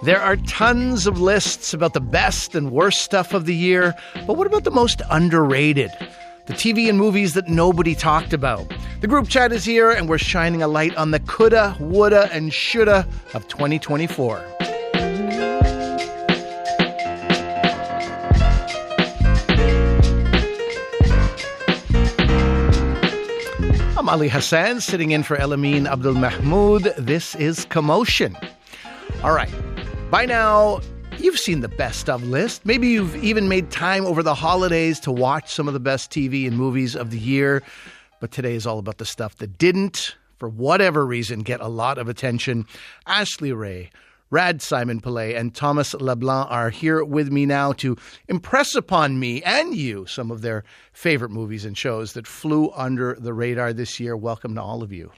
There are tons of lists about the best and worst stuff of the year, but what about the most underrated? The TV and movies that nobody talked about. The group chat is here, and we're shining a light on the coulda, woulda, and shoulda of 2024. I'm Ali Hassan, sitting in for Elamin Abdelmahmoud. This is Commotion. All right. By now, you've seen the best of list. Maybe you've even made time over the holidays to watch some of the best TV and movies of the year. But today is all about the stuff that didn't, for whatever reason, get a lot of attention. Ashley Ray, Rad Simonpillai, and Thomas Leblanc are here with me now to impress upon me and you some of their favorite movies and shows that flew under the radar this year. Welcome to all of you.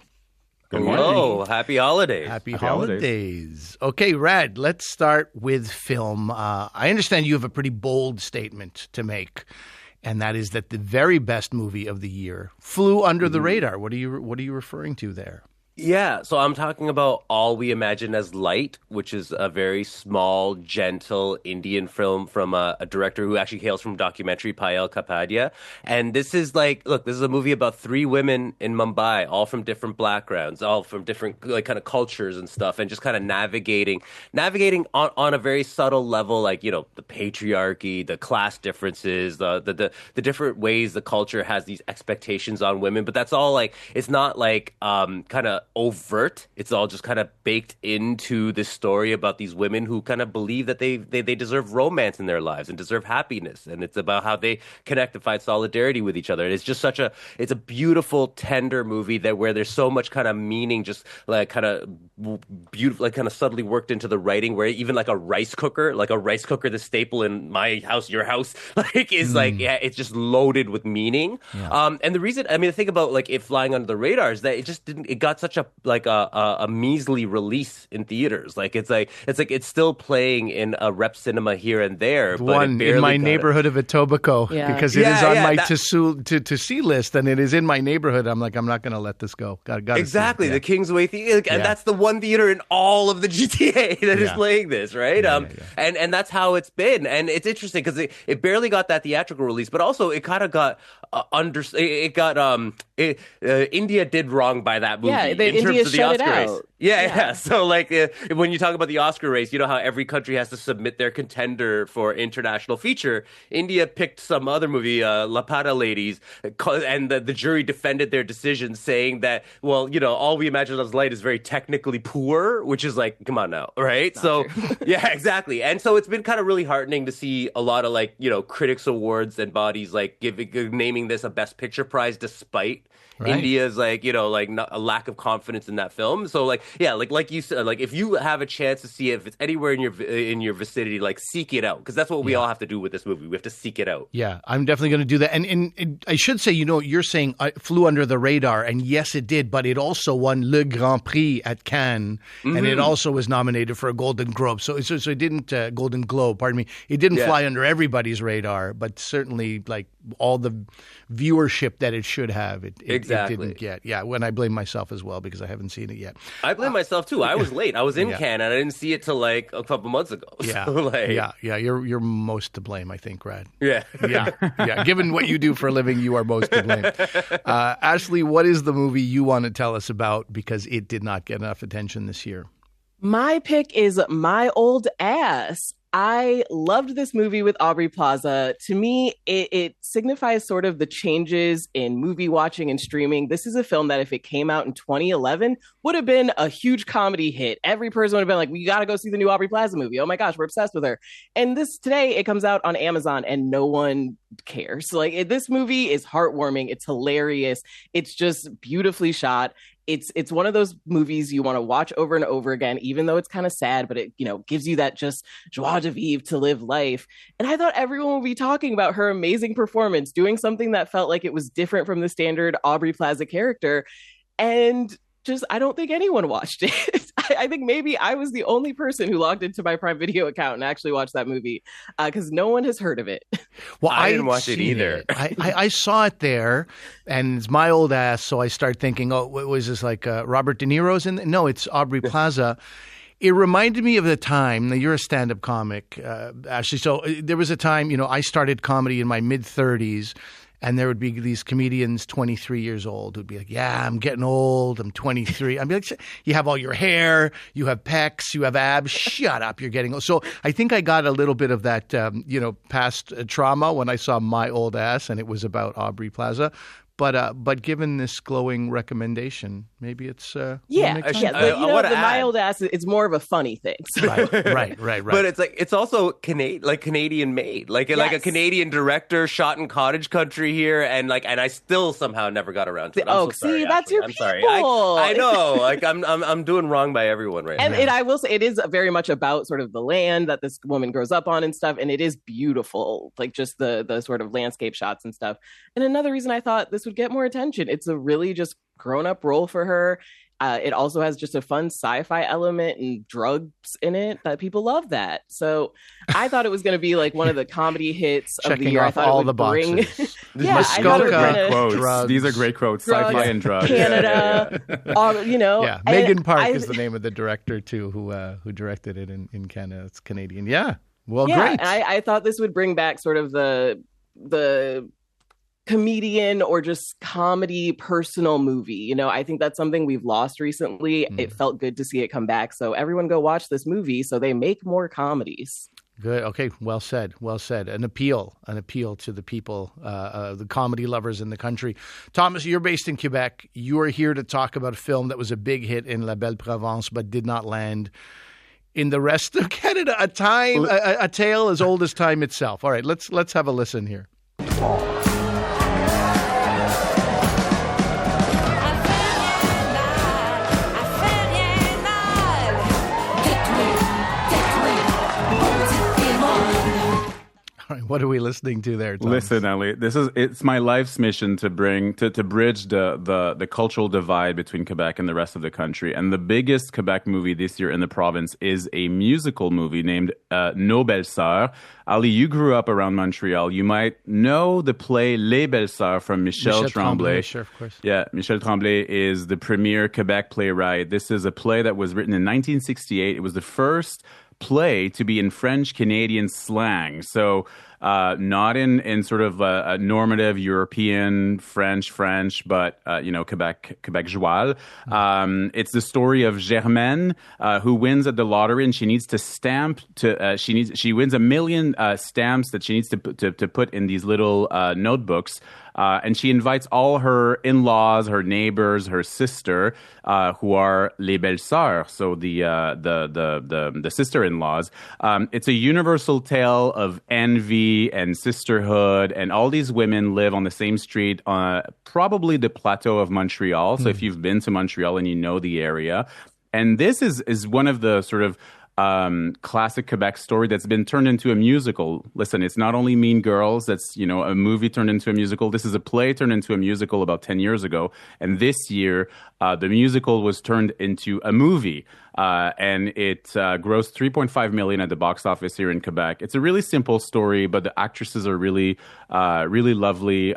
Good morning. Hello. Happy holidays. Happy holidays. Okay, Rad, let's start with film. I understand you have a pretty bold statement to make, and that is that the very best movie of the year flew under the radar. What are you referring to there? Yeah, so I'm talking about All We Imagine as Light, which is a very small, gentle Indian film from a director who actually hails from documentary, Payal Kapadia. And this is this is a movie about three women in Mumbai, all from different backgrounds, all from different kind of cultures and stuff, and just kind of navigating on a very subtle level, the patriarchy, the class differences, the different ways the culture has these expectations on women. But that's all it's not kind of overt. It's all just kind of baked into this story about these women who kind of believe that they deserve romance in their lives and deserve happiness. And it's about how they connect and find solidarity with each other. And it's just it's a beautiful, tender movie where there's so much kind of meaning, just kind of beautiful, kind of subtly worked into the writing, where even a rice cooker, the staple in my house, your house, it's just loaded with meaning. Yeah. And the reason, the thing about it flying under the radar is that it got such a measly release in theaters. It's still playing in a rep cinema here and there. But one in my neighborhood of Etobicoke, because it is on my to see list, and it is in my neighborhood. I'm not going to let this go. Got exactly, the Kingsway Theater, and that's the one theater in all of the GTA that is playing this, right? And that's how it's been. And it's interesting because it barely got that theatrical release, but also it kind of got India did wrong by that movie. Yeah, India shut it out. Yeah. So when you talk about the Oscar race, you know how every country has to submit their contender for international feature. India picked some other movie, Lapata Ladies, and the jury defended their decision, saying that, All We Imagine as Light is very technically poor, which is come on now, right? So yeah, exactly. And so it's been kind of really heartening to see a lot of critics awards and bodies naming this a Best Picture prize despite India's not a lack of confidence in that film. So like you said, if you have a chance to see it, if it's anywhere in your vicinity, seek it out, because that's what we all have to do with this movie. We have to seek it out. Yeah, I'm definitely going to do that. And I should say, you're saying it flew under the radar, and yes, it did, but it also won Le Grand Prix at Cannes, and it also was nominated for a Golden Globe. So it didn't Golden Globe, pardon me. It didn't fly under everybody's radar, but certainly all the viewership that it should have, it didn't get. Yeah, when I blame myself as well, because I haven't seen it yet. I blame myself too. I was late. I was in Cannes and I didn't see it till a couple months ago. Yeah, so, You're most to blame, I think, Rad. Yeah. Given what you do for a living, you are most to blame. Ashley, what is the movie you want to tell us about, because it did not get enough attention this year? My pick is My Old Ass. I loved this movie with Aubrey Plaza. To me, it signifies sort of the changes in movie watching and streaming. This is a film that if it came out in 2011 would have been a huge comedy hit. Every person would have been like, we got to go see the new Aubrey Plaza movie. Oh my gosh, we're obsessed with her. And today it comes out on Amazon and no one cares. This movie is heartwarming. It's hilarious. It's just beautifully shot. It's one of those movies you want to watch over and over again, even though it's kind of sad, but it, gives you that just joie de vivre to live life. And I thought everyone would be talking about her amazing performance, doing something that felt like it was different from the standard Aubrey Plaza character. And I don't think anyone watched it. I think maybe I was the only person who logged into my Prime Video account and actually watched that movie, because no one has heard of it. Well, I didn't watch it either. I saw it there, and it's My Old Ass, so I start thinking, was this Robert De Niro's in it? No, it's Aubrey Plaza. It reminded me of the time, now you're a stand-up comic, Ashley. So there was a time, I started comedy in my mid-30s, and there would be these comedians 23 years old who'd be like, yeah, I'm getting old, I'm 23. I'd be like, you have all your hair, you have pecs, you have abs, shut up, you're getting old. So I think I got a little bit of that, past trauma when I saw My Old Ass, and it was about Aubrey Plaza. But given this glowing recommendation, maybe it's But the My Old Ass, it's more of a funny thing. So. Right. But it's also Canadian made, like a Canadian director shot in cottage country here, and I still somehow never got around to it. I'm so sorry, that's Ashley. your I'm people. sorry. I know, I'm doing wrong by everyone right now. And I will say, it is very much about sort of the land that this woman grows up on and stuff, and it is beautiful, like just the sort of landscape shots and stuff. And another reason I thought this would get more attention, it's a really just grown-up role for her. It also has just a fun sci-fi element and drugs in it that people love that. So I thought it was going to be like one of the comedy hits of the year. I thought all it would the boxes. Muskoka, These are great quotes. Sci-fi and drugs. Canada. Yeah, Megan Park is the name of the director too, who directed it in Canada. It's Canadian. Yeah. Well, great. And I thought this would bring back sort of the comedian or just comedy personal movie. I think that's something we've lost recently. It felt good to see it come back. So everyone go watch this movie so they make more comedies. Good. Okay. Well said. An appeal to the people, the comedy lovers in the country. Thomas, you're based in Quebec. You are here to talk about a film that was a big hit in La Belle Provence, but did not land in the rest of Canada. A tale as old as time itself. All right. Let's have a listen here. All right, what are we listening to there, Thomas? Listen, Ali, it's my life's mission to bridge the cultural divide between Quebec and the rest of the country. And the biggest Quebec movie this year in the province is a musical movie named Nos Belles Sœurs. Ali, you grew up around Montreal. You might know the play Les Belles Sœurs from Michel Tremblay. Sure, of course. Yeah, Michel Tremblay is the premier Quebec playwright. This is a play that was written in 1968. It was the first play to be in French-Canadian slang. So not in sort of a normative European French, but, Quebec joual. It's the story of Germaine, who wins at the lottery, and she needs to she wins 1 million stamps that she needs to put in these little notebooks. And she invites all her in-laws, her neighbors, her sister, who are les belles sœurs, so the sister-in-laws. It's a universal tale of envy and sisterhood, and all these women live on the same street, probably the plateau of Montreal. So if you've been to Montreal and you know the area, and this is one of the sort of classic Quebec story that's been turned into a musical. Listen, it's not only Mean Girls, that's, a movie turned into a musical. This is a play turned into a musical about 10 years ago. And this year, the musical was turned into a movie. And it grossed $3.5 million at the box office here in Quebec. It's a really simple story, but the actresses are really, really lovely.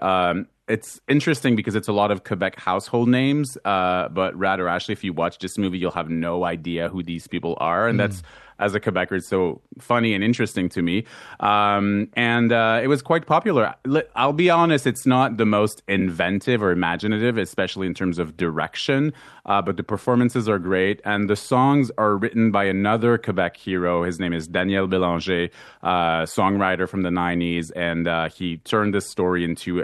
It's interesting because it's a lot of Quebec household names, but Rad or Ashley, if you watch this movie, you'll have no idea who these people are. And that's, as a Quebecer, it's so funny and interesting to me. And it was quite popular. I'll be honest, it's not the most inventive or imaginative, especially in terms of direction, but the performances are great. And the songs are written by another Quebec hero. His name is Daniel Bélanger, songwriter from the 90s. And he turned this story into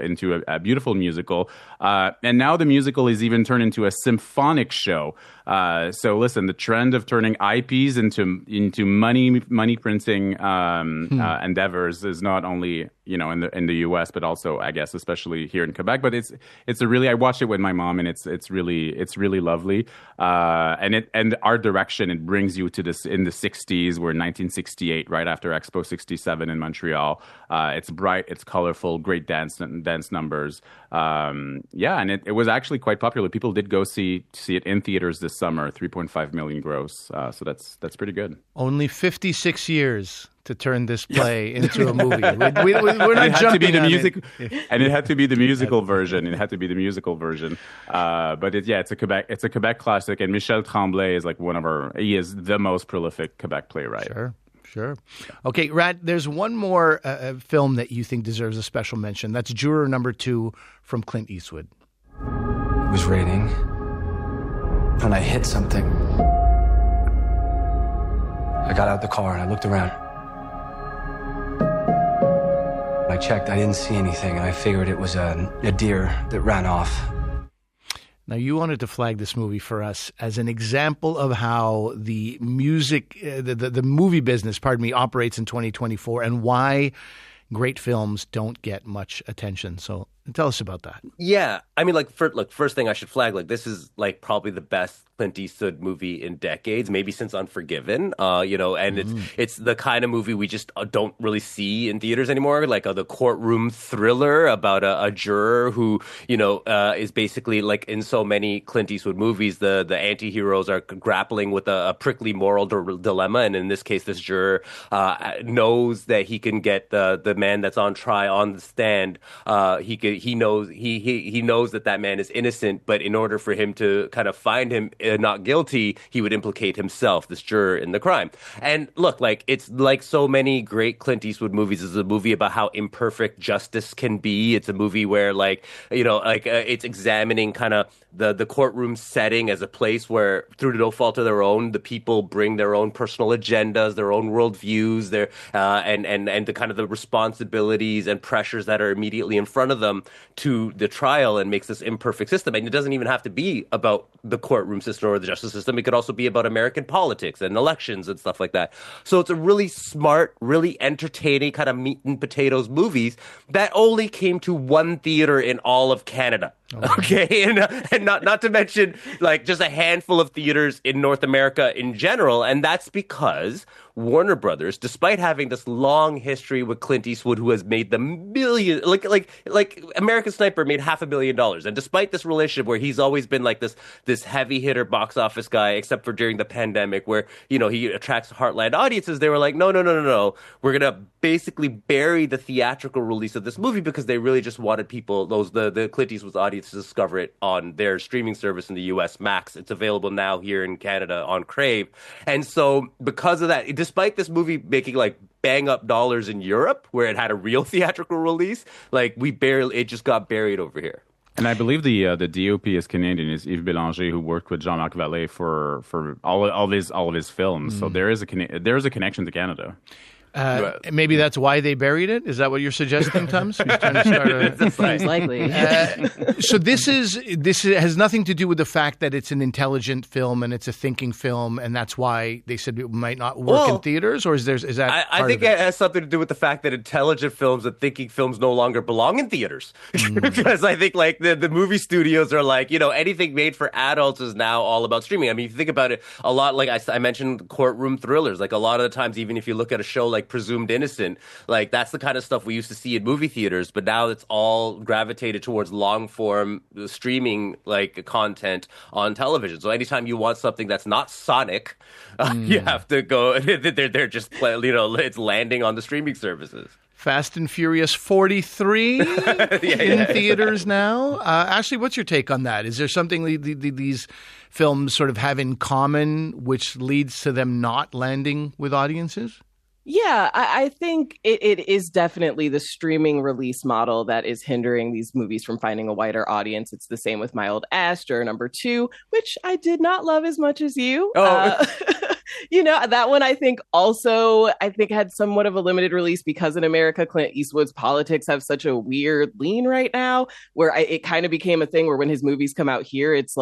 a beautiful musical. And now the musical is even turned into a symphonic show. So listen, the trend of turning IPs into money printing endeavors is not only in the US, but also, I guess, especially here in Quebec. But it's a really, I watched it with my mom, and it's really lovely. And our direction, it brings you to this in the 60s. We're in 1968, right after Expo 67 in Montreal. It's bright, it's colorful, great dance numbers. And it was actually quite popular. People did go see it in theaters this summer. 3.5 million gross. So that's pretty good. Only 56 years to turn this play into a movie. We're not jumping on it. And it had to be the musical version. It had to be the musical version. But it's a Quebec classic, and Michel Tremblay is like he is the most prolific Quebec playwright. Sure. Okay, Rad, there's one more film that you think deserves a special mention. That's Juror Number 2 from Clint Eastwood. It was raining when I hit something. I got out the car and I looked around. I checked, I didn't see anything, and I figured it was a deer that ran off. Now, you wanted to flag this movie for us as an example of how the music, the movie business, operates in 2024, and why great films don't get much attention. So tell us about that. Yeah. I mean, first thing I should flag, this is probably the best Clint Eastwood movie in decades, maybe since Unforgiven, and it's the kind of movie we just don't really see in theaters anymore, the courtroom thriller about a juror who, is basically in so many Clint Eastwood movies, the anti-heroes are grappling with a prickly moral dilemma. And in this case, this juror knows that he can get the man that's on trial on the stand. He knows that man is innocent, but in order for him to kind of find him not guilty, he would implicate himself, this juror, in the crime. And look, it's like so many great Clint Eastwood movies. It's a movie about how imperfect justice can be. It's a movie where it's examining kind of the courtroom setting as a place where, through no fault of their own, the people bring their own personal agendas, their own worldviews, and the kind of the responsibilities and pressures that are immediately in front of them to the trial, and makes this imperfect system. And it doesn't even have to be about the courtroom system or the justice system. It could also be about American politics and elections and stuff like that. So it's a really smart, really entertaining kind of meat and potatoes movies that only came to one theater in all of Canada. Okay, and not to mention just a handful of theaters in North America in general, and that's because Warner Brothers, despite having this long history with Clint Eastwood, who has made the million, like American Sniper made $500 million, and despite this relationship where he's always been this heavy hitter box office guy, except for during the pandemic where he attracts heartland audiences, they were like, no, we're gonna basically bury the theatrical release of this movie because they really just wanted people, the Clint Eastwood's audience, to discover it on their streaming service in the US, Max. It's available now here in Canada on Crave. And so because of that, despite this movie making bang up dollars in Europe where it had a real theatrical release, it just got buried over here. And I believe the DOP is Canadian, is Yves Bélanger, who worked with Jean-Marc Vallée for all of his films. So there is a connection to Canada. Maybe that's why they buried it. Is that what you're suggesting, Tums? You're trying to start Seems likely. So this has nothing to do with the fact that it's an intelligent film and it's a thinking film, and that's why they said it might not work in theaters. Or is that? I think it has something to do with the fact that intelligent films and thinking films no longer belong in theaters, because I think the movie studios are anything made for adults is now all about streaming. I mean, if you think about it, a lot I mentioned courtroom thrillers. A lot of the times, even if you look at a show like Presumed Innocent, that's the kind of stuff we used to see in movie theaters, but now it's all gravitated towards long form streaming content on television. So anytime you want something that's not Sonic, you have to go. They're just it's landing on the streaming services. Fast and Furious 43 in theaters now. Ashley, what's your take on that? Is there something these films sort of have in common which leads to them not landing with audiences? Yeah, I think it is definitely the streaming release model that is hindering these movies from finding a wider audience. It's the same with my old ass, Juror Number 2, which I did not love as much as you. That one I think had somewhat of a limited release because in America, Clint Eastwood's politics have such a weird lean right now, where it kind of became a thing where when his movies come out here, it's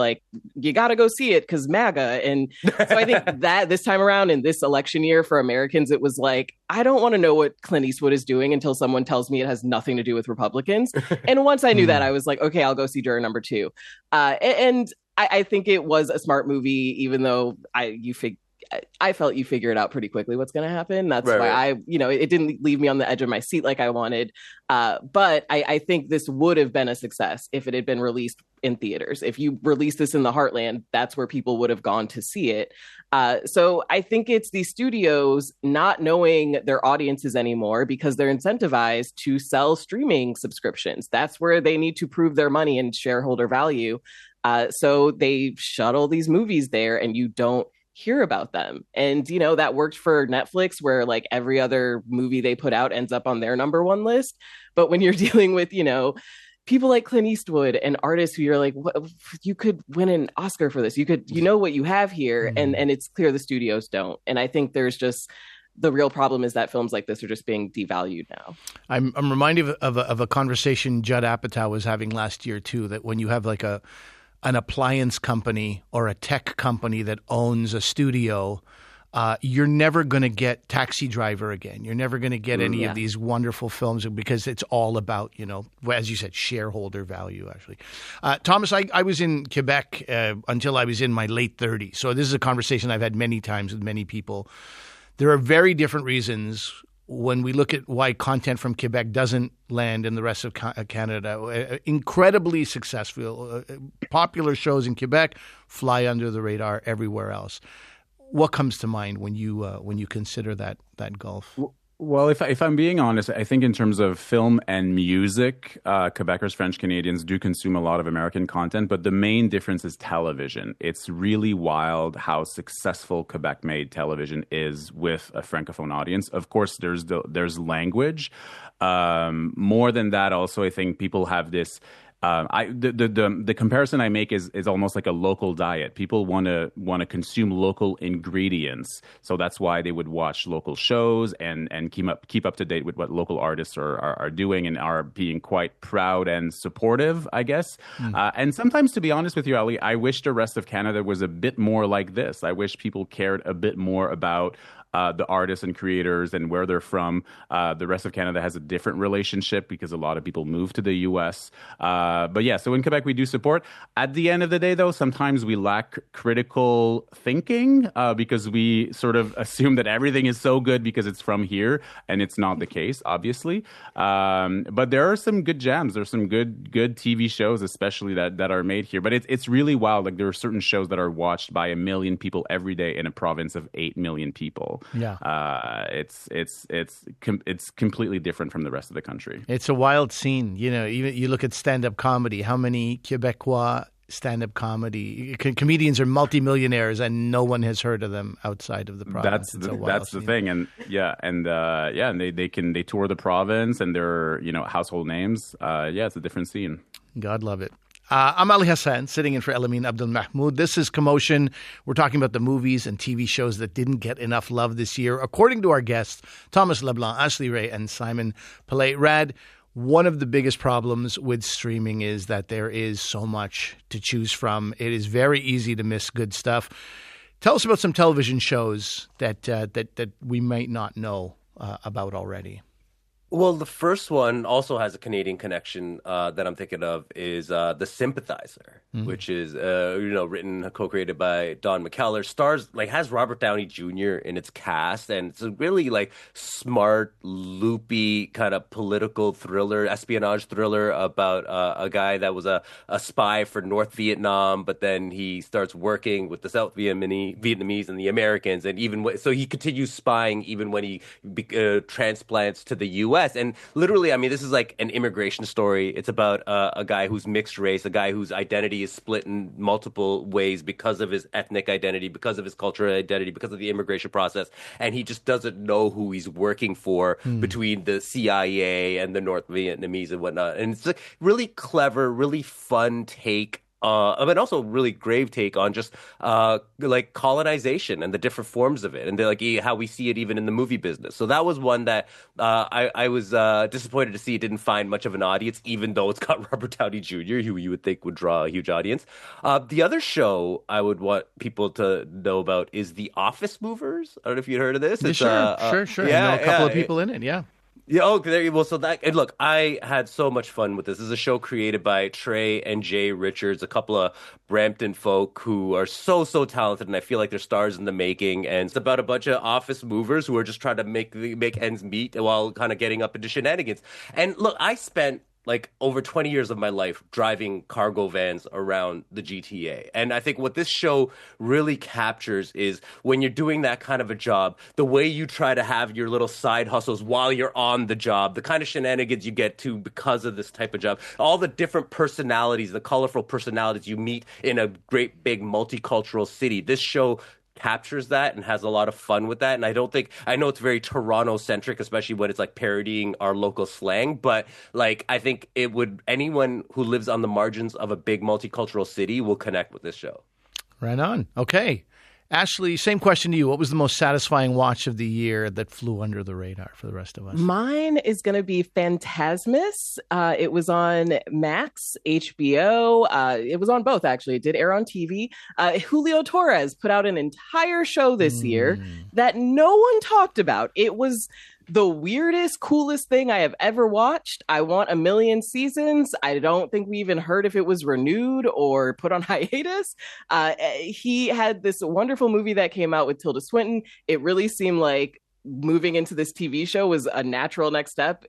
you got to go see it because MAGA. And so I think that this time around in this election year for Americans, it was I don't want to know what Clint Eastwood is doing until someone tells me it has nothing to do with Republicans. And once I knew that, I was like, okay, I'll go see Juror Number 2. And I think it was a smart movie, even though I felt you figure it out pretty quickly what's going to happen. That's Right, why right. it didn't leave me on the edge of my seat like I wanted. But I think this would have been a success if it had been released in theaters. If you released this in the heartland, that's where people would have gone to see it. So I think it's these studios not knowing their audiences anymore because they're incentivized to sell streaming subscriptions. That's where they need to prove their money and shareholder value. So they shuttle these movies there and you don't hear about them. And, that worked for Netflix, where like every other movie they put out ends up on their number one list. But when you're dealing with, people like Clint Eastwood and artists who you're like, what, you could win an Oscar for this. You know what you have here. And it's clear the studios don't. And I think there's just, the real problem is that films like this are just being devalued now. I'm reminded of a conversation Judd Apatow was having last year too, that when you have like an appliance company or a tech company that owns a studio, you're never going to get Taxi Driver again. You're never going to get any of these wonderful films because it's all about, as you said, shareholder value, actually. Thomas, I was in Quebec until I was in my late 30s. So this is a conversation I've had many times with many people. There are very different reasons when we look at why content from Quebec doesn't land in the rest of Canada. Incredibly successful, popular shows in Quebec fly under the radar everywhere else. What comes to mind when you consider that gulf? Well, if I'm being honest, I think in terms of film and music, Quebecers, French Canadians do consume a lot of American content, but the main difference is television. It's really wild how successful Quebec-made television is with a Francophone audience. Of course, there's language. More than that, also, I think people have this. The comparison I make is almost like a local diet. People want to consume local ingredients, so that's why they would watch local shows and keep up to date with what local artists are doing and are being quite proud and supportive, I guess. And sometimes, to be honest with you, Ali, I wish the rest of Canada was a bit more like this. I wish people cared a bit more about the artists and creators and where they're from. The rest of Canada has a different relationship because a lot of people move to the U.S. But yeah, so in Quebec, we do support. At the end of the day, though, sometimes we lack critical thinking because we sort of assume that everything is so good because it's from here, and it's not the case, obviously. But there are some good jams. There's some good TV shows, especially that are made here. But it's really wild. Like there are certain shows that are watched by 1 million people every day in a province of 8 million people. Yeah, it's completely different from the rest of the country. It's a wild scene. Even you look at stand-up comedy. How many Quebecois stand-up comedy comedians are multimillionaires, and no one has heard of them outside of the province? That's the thing, and they tour the province, and they're household names. It's a different scene. God love it. I'm Ali Hassan, sitting in for Elamin Abdelmahmoud. This is Commotion. We're talking about the movies and TV shows that didn't get enough love this year. According to our guests, Thomas Leblanc, Ashley Ray, and Simonpillai. Rad, one of the biggest problems with streaming is that there is so much to choose from. It is very easy to miss good stuff. Tell us about some television shows that we might not know about already. Well, the first one also has a Canadian connection that I'm thinking of is The Sympathizer, which is written, co-created by Don McKellar. Stars has Robert Downey Jr. in its cast, and it's a really smart, loopy kind of political thriller, espionage thriller about a guy that was a spy for North Vietnam, but then he starts working with the South Vietnamese and the Americans, and so he continues spying even when he transplants to the U.S. And literally, I mean, this is like an immigration story. It's about a guy who's mixed race, a guy whose identity is split in multiple ways because of his ethnic identity, because of his cultural identity, because of the immigration process. And he just doesn't know who he's working for between the CIA and the North Vietnamese and whatnot. And it's a really clever, really fun take. But also really grave take on just colonization and the different forms of it, and how we see it even in the movie business. So that was one that I was disappointed to see it didn't find much of an audience, even though it's got Robert Downey Jr., who you would think would draw a huge audience. The other show I would want people to know about is The Office Movers. I don't know if you'd heard of this. Sure. Yeah, I know a couple of people in it. Yeah. Yeah, oh, there you go. So that, and look, I had so much fun with this. This is a show created by Trey and Jay Richards, a couple of Brampton folk who are so talented, and I feel like they're stars in the making. And it's about a bunch of office movers who are just trying to make ends meet while kind of getting up into shenanigans. And look, I spent like over 20 years of my life driving cargo vans around the GTA. And I think what this show really captures is when you're doing that kind of a job, the way you try to have your little side hustles while you're on the job, the kind of shenanigans you get to because of this type of job, all the different personalities, the colorful personalities you meet in a great big multicultural city. This show captures that and has a lot of fun with that. And I know it's very Toronto centric, especially when it's like parodying our local slang, but like I think anyone who lives on the margins of a big multicultural city will connect with this show. Right on. Okay. Ashley, same question to you. What was the most satisfying watch of the year that flew under the radar for the rest of us? Mine is going to be Phantasmus. It was on Max, HBO. It was on both, actually. It did air on TV. Julio Torres put out an entire show this year that no one talked about. It was the weirdest, coolest thing I have ever watched. I want a million seasons. I don't think we even heard if it was renewed or put on hiatus. He had this wonderful movie that came out with Tilda Swinton. It really seemed like moving into this TV show was a natural next step.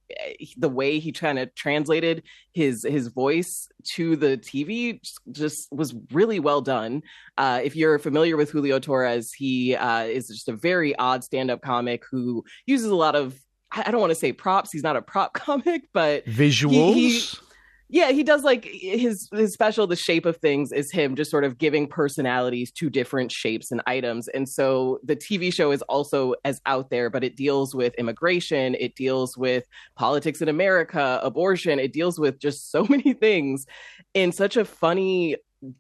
The way he kind of translated his voice to the TV just was really well done. If you're familiar with Julio Torres, he is just a very odd stand-up comic who uses a lot of, I don't want to say props. He's not a prop comic, but visuals. He does like his special, The Shape of Things, is him just sort of giving personalities to different shapes and items. And so the TV show is also as out there, but it deals with immigration. It deals with politics in America, abortion. It deals with just so many things in such a funny,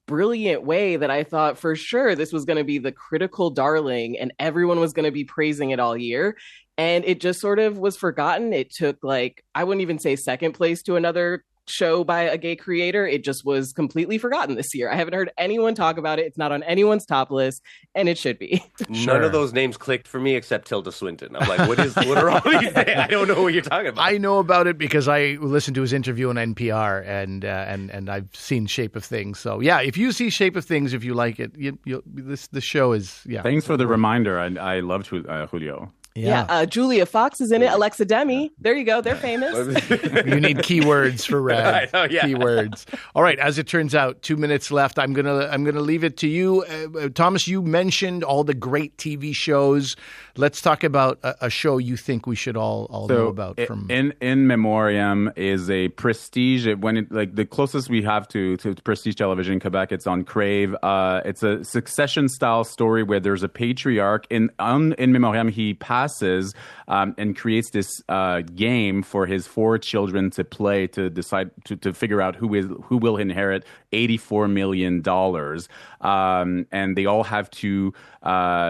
brilliant way that I thought for sure this was going to be the critical darling and everyone was going to be praising it all year. And it just sort of was forgotten. It took I wouldn't even say second place to another show by a gay creator. It just was completely forgotten this year. I haven't heard anyone talk about it. It's not on anyone's top list, and it should be. None of those names clicked for me except Tilda Swinton. I'm like, what are all these names? I don't know what you're talking about. I know about it because I listened to his interview on NPR, and I've seen Shape of Things. So yeah, if you see Shape of Things, if you like it, the show is Thanks for the reminder. I loved Julio. Yeah. Julia Fox is in it. Alexa Demi. There you go. They're famous. You need keywords for Rad. I know, yeah. Keywords. All right. As it turns out, 2 minutes left. I'm gonna leave it to you, Thomas. You mentioned all the great TV shows. Let's talk about a show you think we should all know about. In Memoriam is a prestige. The closest we have to prestige television in Quebec, it's on Crave. It's a succession style story where there's a patriarch. In Memoriam, he passes and creates this game for his 4 children to play to decide to figure out who will inherit $84 million. And they all have to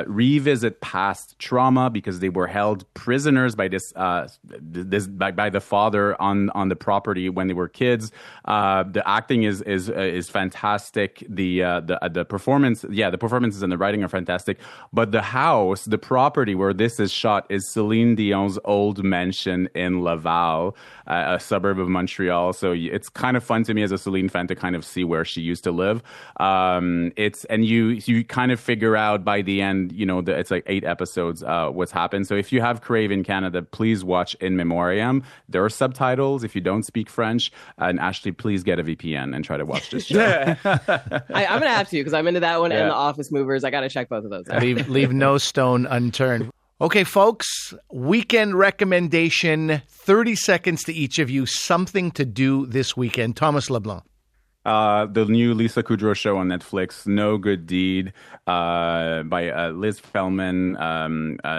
revisit past trauma because they were held prisoners by by the father on the property when they were kids. The acting is fantastic. The performance, the performances and the writing are fantastic. But the property where this is shot is Celine Dion's old mansion in Laval, a suburb of Montreal. So it's kind of fun to me as a Celine fan to kind of see where she used to live. You kind of figure out by the end, it's like 8 episodes what's happened. So if you have Crave in Canada, please watch In Memoriam. There are subtitles if you don't speak French. And Ashley, please get a VPN and try to watch this show. I'm gonna have to because I'm into that one and The Office Movers. I got to check both of those out. Leave no stone unturned. Okay, folks, weekend recommendation, 30 seconds to each of you, something to do this weekend. Thomas Leblanc. The new Lisa Kudrow show on Netflix, No Good Deed, by Liz Feldman.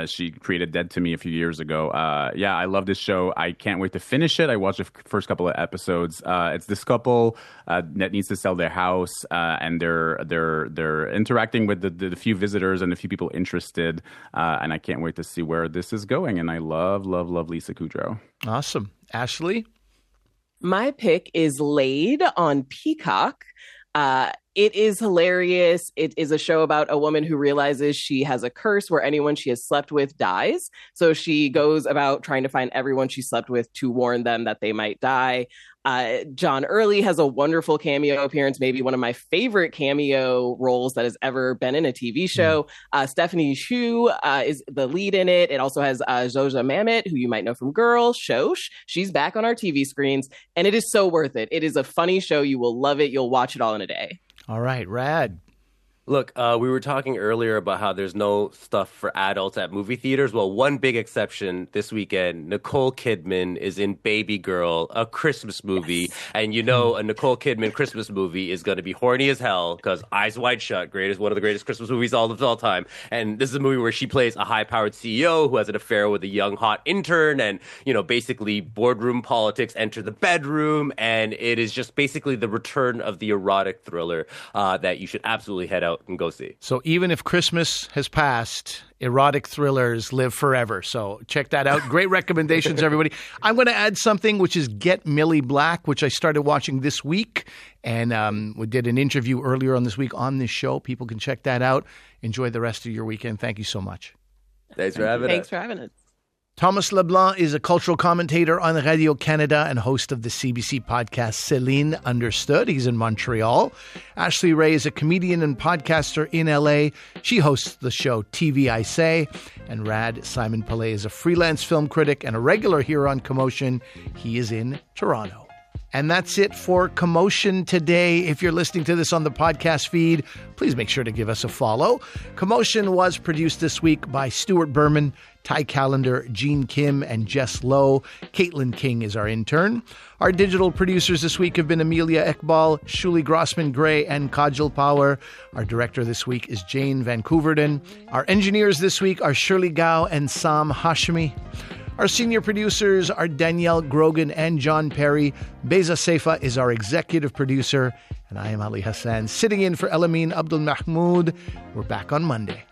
She created Dead to Me a few years ago. I love this show. I can't wait to finish it. I watched the first couple of episodes. It's this couple that needs to sell their house, and they're interacting with the few visitors and the few people interested. And I can't wait to see where this is going. And I love Lisa Kudrow. Awesome. Ashley? My pick is Laid on Peacock. It is hilarious. It is a show about a woman who realizes she has a curse where anyone she has slept with dies. So she goes about trying to find everyone she slept with to warn them that they might die. John Early has a wonderful cameo appearance, maybe one of my favorite cameo roles that has ever been in a TV show. Stephanie Hsu is the lead in it. It also has Zoja Mamet, who you might know from Girls, Shosh. She's back on our TV screens, and it is so worth it. It is a funny show. You will love it. You'll watch it all in a day. All right, Rad. Look, we were talking earlier about how there's no stuff for adults at movie theaters. Well, one big exception this weekend, Nicole Kidman is in Baby Girl, a Christmas movie. Yes. And you know a Nicole Kidman Christmas movie is going to be horny as hell because Eyes Wide Shut, one of the greatest Christmas movies of all time. And this is a movie where she plays a high-powered CEO who has an affair with a young, hot intern. And, basically boardroom politics enter the bedroom. And it is just basically the return of the erotic thriller that you should absolutely head out and go see. So even if Christmas has passed, erotic thrillers live forever. So check that out. Great recommendations, everybody. I'm going to add something, which is Get Millie Black, which I started watching this week. And we did an interview earlier on this week on this show. People can check that out. Enjoy the rest of your weekend. Thank you so much. Thanks for having us. Thanks for having us. Thomas Leblanc is a cultural commentator on Radio Canada and host of the CBC podcast Céline Understood. He's in Montreal. Ashley Ray is a comedian and podcaster in LA. She hosts the show TV I Say. And Rad Simonpillai is a freelance film critic and a regular here on Commotion. He is in Toronto. And that's it for Commotion today. If you're listening to this on the podcast feed, please make sure to give us a follow. Commotion was produced this week by Stuart Berman, Ty Callender, Jean Kim, and Jess Lowe. Caitlin King is our intern. Our digital producers this week have been Amelia Ekbal, Shuli Grossman-Gray, and Kajal Power. Our director this week is Jane Van Couverden. Our engineers this week are Shirley Gao and Sam Hashmi. Our senior producers are Danielle Grogan and John Perry. Beza Seifa is our executive producer. And I am Ali Hassan, sitting in for Elamin Abdelmahmoud. We're back on Monday.